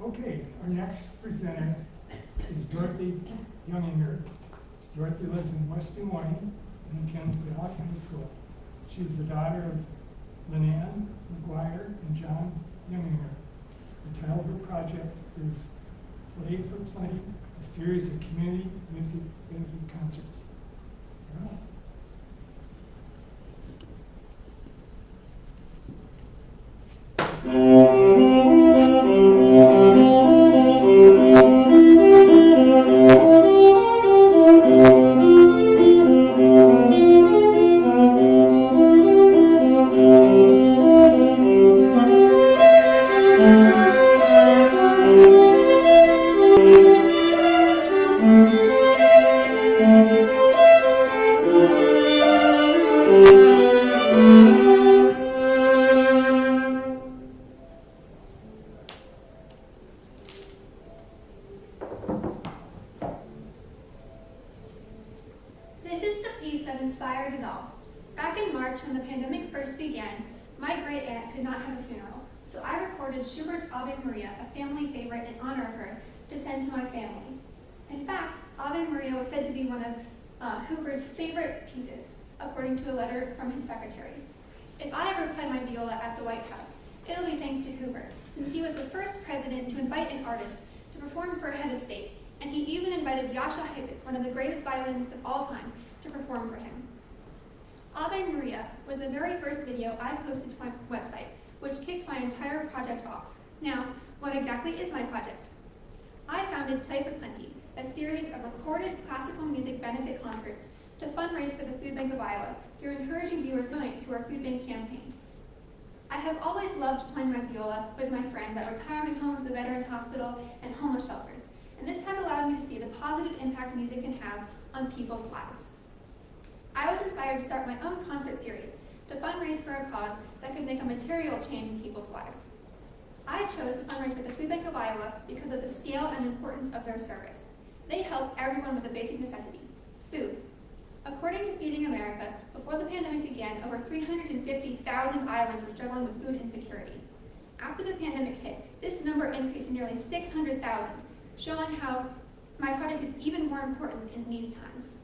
Okay, our next presenter is Dorothy Junginger. Dorothy lives in West Des Moines and attends the Hawk High School. She's the daughter of Lynanne McGuire and John Junginger. The title of her project is Play for Plenty, a series of community music benefit concerts. Well, This is the piece that inspired it all. Back in March, when the pandemic first began, my great aunt could not have a funeral, so I recorded Schubert's Ave Maria, a family favorite in honor of her, to send to my family. In fact, Ave Maria was said to be one of Hoover's favorite pieces, according to a letter from his secretary. If I ever play my viola at the White House, it'll be thanks to Hoover, since he was the first president to invite an artist to perform for a head of state, and he even invited Jascha Heifetz, one of the greatest violinists of all time, to perform for him. Ave Maria was the very first video I posted to my website, which kicked my entire project off. Now, what exactly is my project? I founded Play for Plenty, a series of recorded classical music benefit concerts to fundraise for the Food Bank of Iowa through encouraging viewers to donate to our food bank campaign. I have always loved playing my viola with my friends at retirement homes, the Veterans Hospital, and homeless shelters, and this has allowed me to see the positive impact music can have on people's lives. I was inspired to start my own concert series to fundraise for a cause that could make a material change in people's lives. I chose to fundraise for the Food Bank of Iowa because of the scale and importance of their service. They help everyone with a basic necessity, food. According to Feeding America, before the pandemic began, over 350,000 Iowans were struggling with food insecurity. After the pandemic hit, this number increased to nearly 600,000, showing how my project is even more important in these times.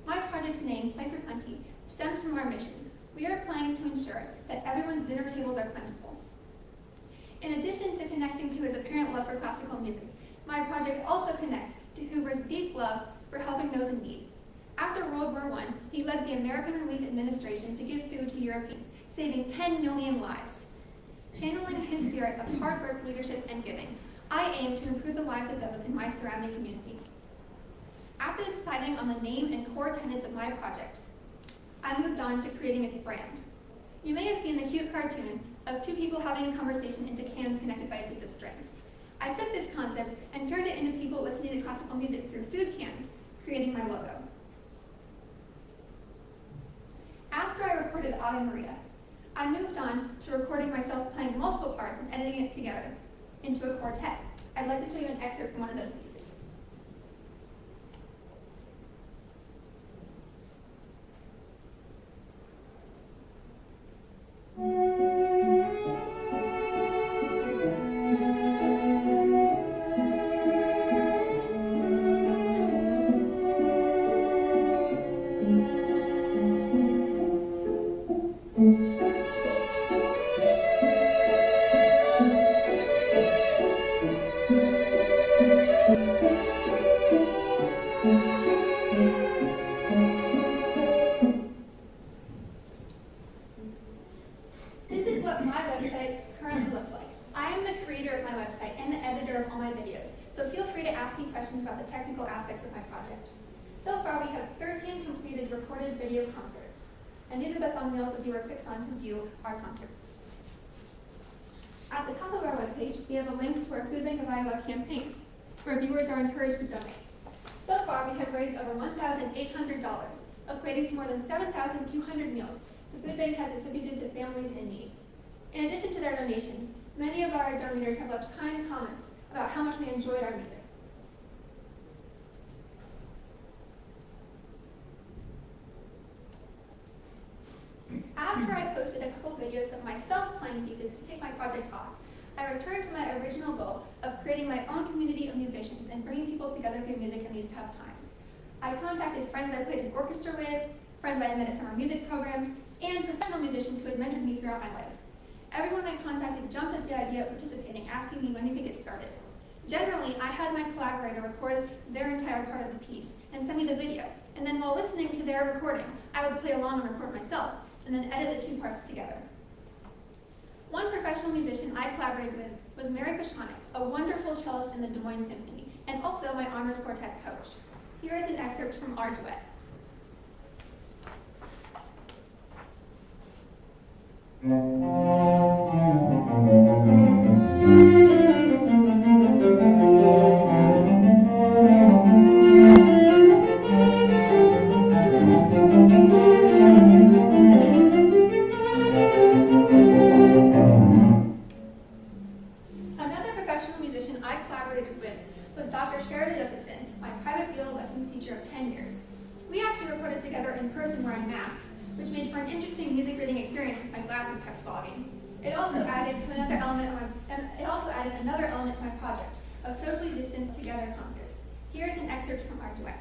My project's name, Play for Plenty, stems from our mission. We are planning to ensure that everyone's dinner tables are plentiful. In addition to connecting to his apparent love for classical music, my project also connects to Hoover's deep love for helping those in need. After World War I, he led the American Relief Administration to give food to Europeans, saving 10 million lives. Channeling his spirit of hard work, leadership, and giving, I aim to improve the lives of those in my surrounding community. After deciding on the name and core tenets of my project, I moved on to creating its brand. You may have seen the cute cartoon of two people having a conversation into cans connected by a piece of string. I took this concept and turned it into people listening to classical music through food cans, creating my logo. After I recorded Ave Maria, I moved on to recording myself playing multiple parts and editing it together into a quartet. I'd like to show you an excerpt from one of those pieces. This is what my website currently looks like. I am the creator of my website and the editor of all my videos, so feel free to ask me questions about the technical aspects of my project. So far, we have 13 completed recorded video concerts, and these are the thumbnails the viewer clicks on to view our concerts. At the top of our webpage, we have a link to our Food Bank of Iowa campaign, where viewers are encouraged to donate. So far, we have raised over $1,800, equating to more than 7,200 meals the food bank has distributed to families in need. In addition to their donations, many of our donors have left kind comments about how much they enjoyed our music. After I posted a couple videos of myself playing pieces to kick my project off, I returned to my original goal of creating my own community of musicians and bringing people together through music in these tough times. I contacted friends I played in orchestra with, friends I had met at summer music programs, and professional musicians who had mentored me throughout my life. Everyone I contacted jumped at the idea of participating, asking me when we could get started. Generally, I had my collaborator record their entire part of the piece and send me the video, and then while listening to their recording, I would play along and record myself, and then edit the two parts together. One professional musician I collaborated with was Mary Pashanik, a wonderful cellist in the Des Moines Symphony, and also my honors quartet coach. Here is an excerpt from our duet. Another professional musician I collaborated with was Dr. Sheridan Josephson, my private viola lessons teacher of 10 years. We actually recorded together in person wearing masks, which made for an interesting music reading experience if my glasses kept fogging. It also added another element to my project of socially distanced together concerts. Here's an excerpt from our duet.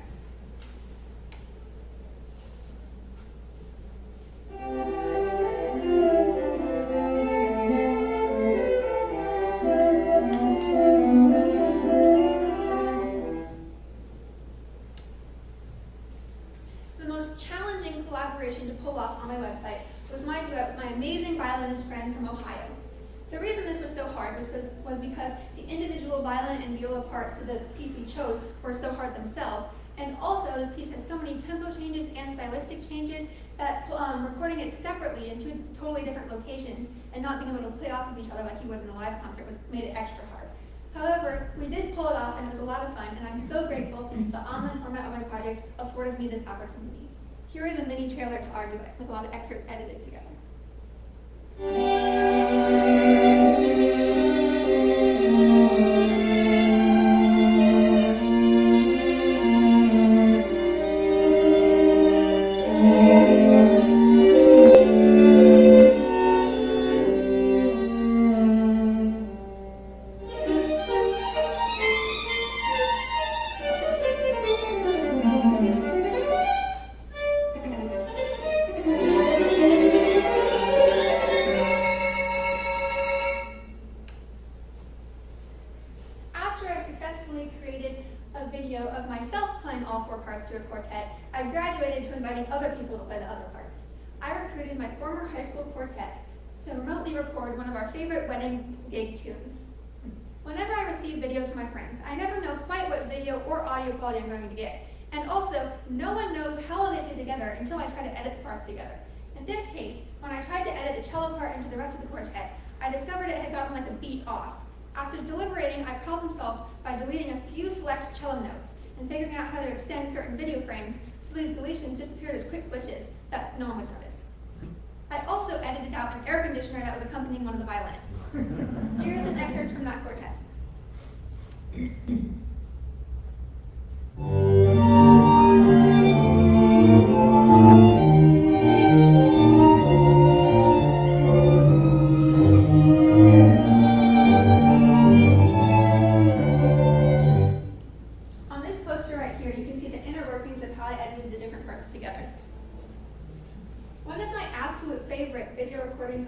The most challenging collaboration to pull off on my website was my duet with my amazing violinist friend from Ohio. The reason this was so hard was because the individual violin and viola parts to the piece we chose were so hard themselves, and also this piece has so many tempo changes and stylistic changes that recording it separately in two totally different locations and not being able to play off of each other like you would in a live concert made it extra hard. However, we did pull it off and it was a lot of fun, and I'm so grateful the online format of my project afforded me this opportunity. Here is a mini trailer to our duet with a lot of excerpts edited together. Of myself playing all four parts to a quartet, I graduated to inviting other people to play the other parts. I recruited my former high school quartet to remotely record one of our favorite wedding gig tunes. Whenever I receive videos from my friends, I never know quite what video or audio quality I'm going to get. And also, no one knows how well they stay together until I try to edit the parts together. In this case, when I tried to edit the cello part into the rest of the quartet, I discovered it had gotten like a beat off. After deliberating, I problem solved by deleting a few select cello notes and figuring out how to extend certain video frames so these deletions just appeared as quick glitches that no one would notice. I also edited out an air conditioner that was accompanying one of the violinists. Here's an excerpt from that quartet.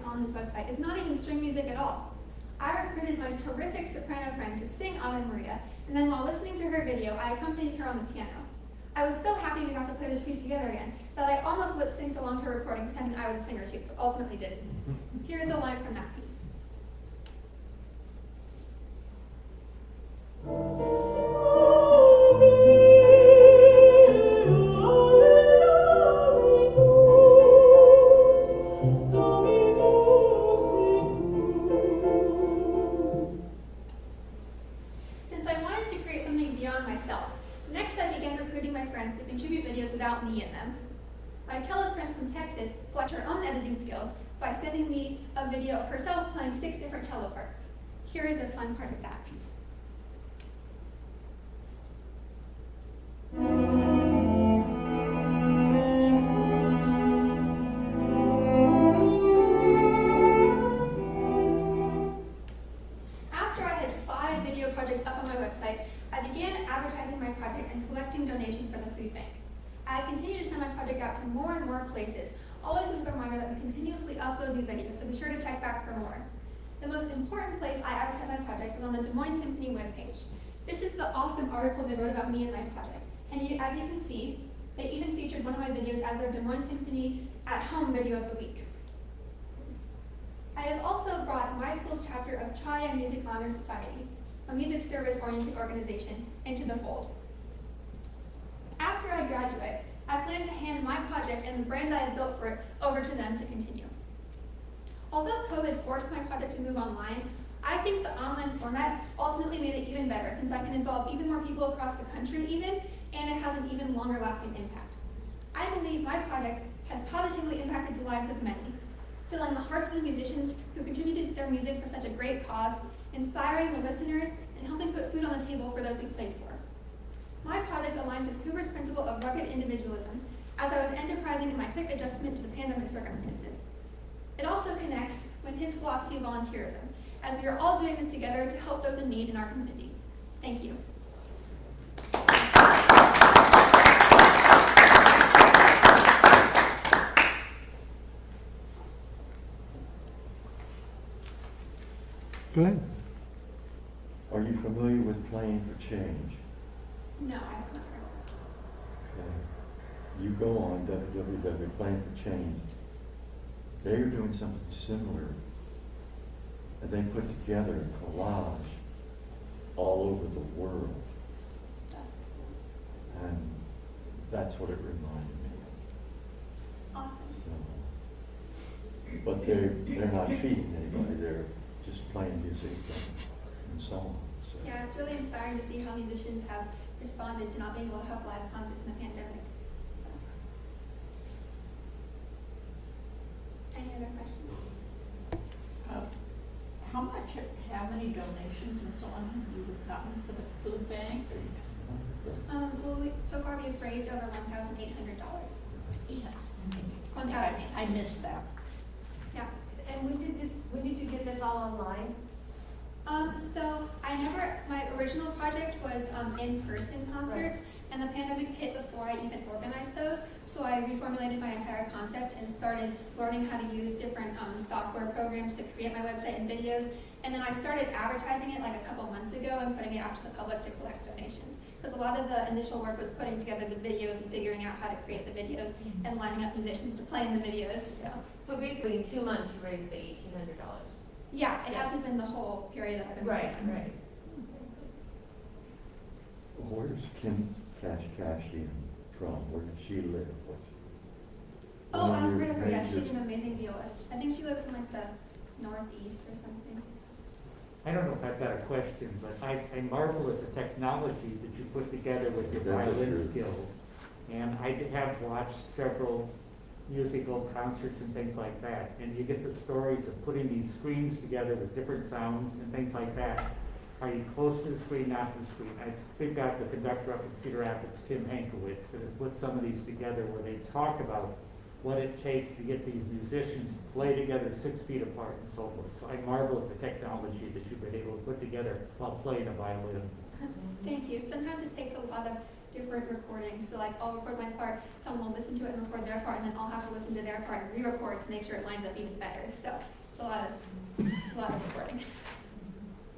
On this website is not even string music at all. I recruited my terrific soprano friend to sing Ave Maria, and then while listening to her video, I accompanied her on the piano. I was so happy we got to play this piece together again that I almost lip-synced along to her recording, pretending I was a singer too, but ultimately didn't. Here's a line from that piece. Without me in them. My cellist friend from Texas flexed her own editing skills by sending me a video of herself playing 6 different cello parts. Here is a fun part of that piece. pictures up on my website, I began advertising my project and collecting donations for the food bank. I continue to send my project out to more and more places, always with a reminder that we continuously upload new videos, so be sure to check back for more. The most important place I advertise my project is on the Des Moines Symphony webpage. This is the awesome article they wrote about me and my project. And as you can see, they even featured one of my videos as their Des Moines Symphony at Home video of the week. I have also brought my school's chapter of Chaya Music Honor Society, a music service-oriented organization, into the fold. After I graduate, I plan to hand my project and the brand I have built for it over to them to continue. Although COVID forced my project to move online, I think the online format ultimately made it even better since I can involve even more people across the country and it has an even longer lasting impact. I believe my project has positively impacted the lives of many, filling the hearts of the musicians who contributed their music for such a great cause, inspiring the listeners, and helping put food on the table for those we played for. My project aligns with Hoover's principle of rugged individualism, as I was enterprising in my quick adjustment to the pandemic circumstances. It also connects with his philosophy of volunteerism, as we are all doing this together to help those in need in our community. Thank you. Go ahead. Are you familiar with Playing for Change? No, I have not heard of Okay. You go on www.playing for change. They're doing something similar, and they put together a collage all over the world, that. That's cool. and that's what it reminded me Awesome. of. So, but they're not feeding anybody. They're just playing music and so on. So. Yeah, it's really inspiring to see how musicians have responded to not being able to have live concerts in the pandemic. So. Any other questions? How many donations and so on have you gotten for the food bank? So far we've raised over $1,800. Yeah. $1,800. I missed that. Yeah. And when did you get this all online? So my original project was in-person concerts, and the pandemic hit before I even organized those. So I reformulated my entire concept and started learning how to use different software programs to create my website and videos. And then I started advertising it like a couple months ago and putting it out to the public to collect donations. Because a lot of the initial work was putting together the videos and figuring out how to create the videos and lining up musicians to play in the videos. So basically in 2 months you raised the $1,800. Yeah, it hasn't been the whole period that I've been Right, working. right. Where's Kim Cashian from? Where does she live? Oh, I've heard of her, yes, she's an amazing violist. I think she lives in like the Northeast or something. I don't know if I've got a question, but I marvel at the technology that you put together with your That is violin true. skills. And I have watched several musical concerts and things like that, and you get the stories of putting these screens together with different sounds and things like that. Are you close to the screen, not to the screen? We've got the conductor up in Cedar Rapids, Tim Hankowitz, that has put some of these together where they talk about what it takes to get these musicians to play together 6 feet apart and so forth. So I marvel at the technology that you've been able to put together while playing a violin. Thank you. Sometimes it takes a lot of different recordings. So like I'll record my part, someone will listen to it and record their part, and then I'll have to listen to their part and re-record to make sure it lines up even better. So it's a lot of recording.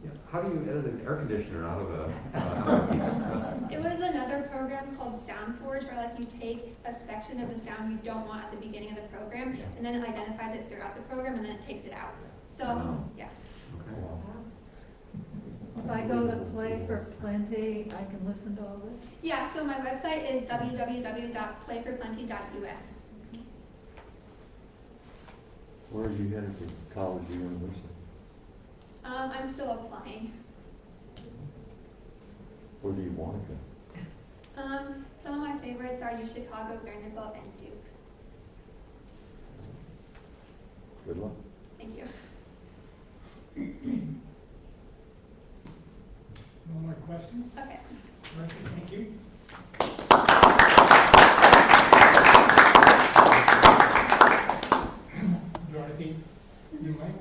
Yeah. How do you edit an air conditioner out of a piece? It was another program called SoundForge where like you take a section of the sound you don't want at the beginning of the program, and then it identifies it throughout the program, and then it takes it out. So Wow. yeah. Okay. If I go to Play for Plenty, I can listen to all this? Yeah, so my website is www.playforplenty.us. Where are you headed to college or university? I'm still applying. Where do you want to go? Some of my favorites are UChicago, Vanderbilt, and Duke. Good luck. Thank you. No more questions? Okay. Dorothy, thank you. Dorothy, you might want